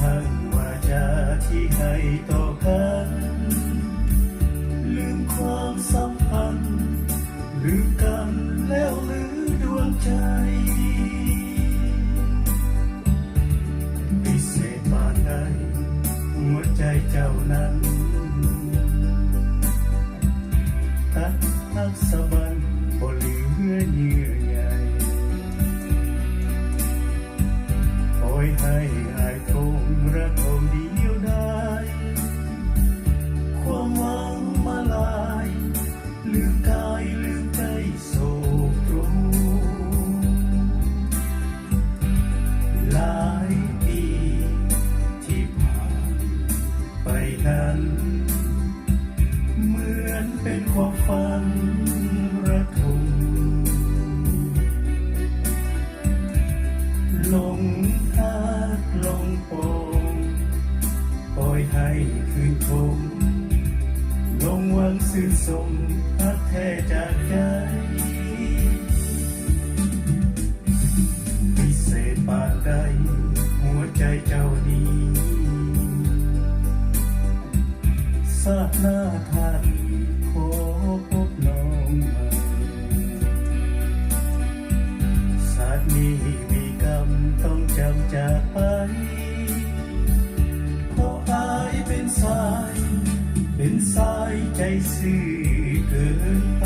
ทั้งวาจาที่ให้ต่อกันลืมความสัมพันธ์ลืมกันแล้วหรือดวงใจพิเศษปานใดหัวใจเจ้านั้นตัดทักสะบันบ่เหลือเยื่อใยปล่อยให้อายคงรักเอาเดียวได้ความหวังมาลายลืมกายลืมใจโศกตรูหลายปีที่ผ่านไปนั้นเหมือนเป็นความฝันระทมลงทักลงโปงปล่อยให้คืนคมลงหวังซื่นสมพักแท้จากใจพิเศษปานใดหัวใจเจ้านี้สาดหน้าท่านขอพบน้องใหม่ศาสตร์นี้มีกรรมต้องจำจากไปเพราะอายเป็นสายใจซื่อเกินไป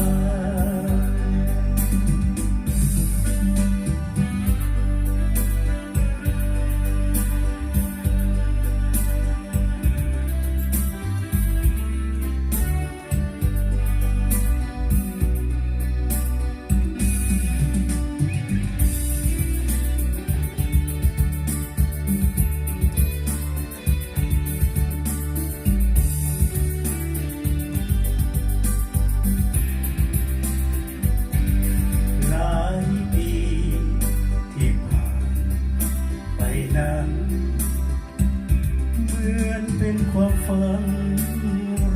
เหมือนเป็นความฝัน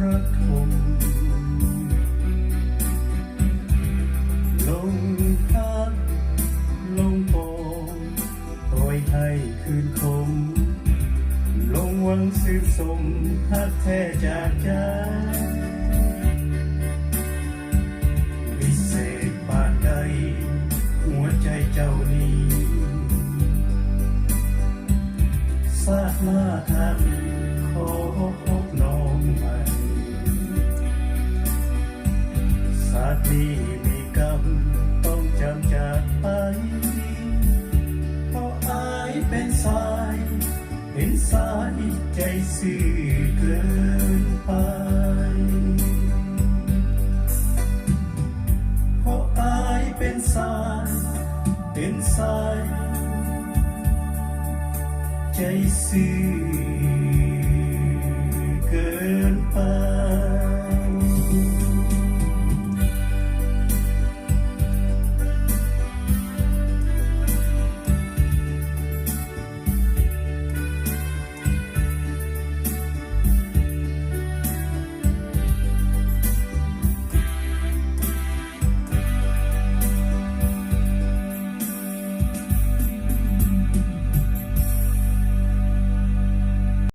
ระทมลงพักลงโปงปล่อยให้คืนคมลงหวังสืบสมหักแท้จากใจพิเศษปานใดหัวใจเจ้านี้สาดหน้าท่านขอพบน้องใหม่ศาสตร์นี้มีกรรมต้องจำจากไปเพราะอายเป็นสายใจซื่อเกินไปเพราะอายเป็นสายใจซื่อเกินไป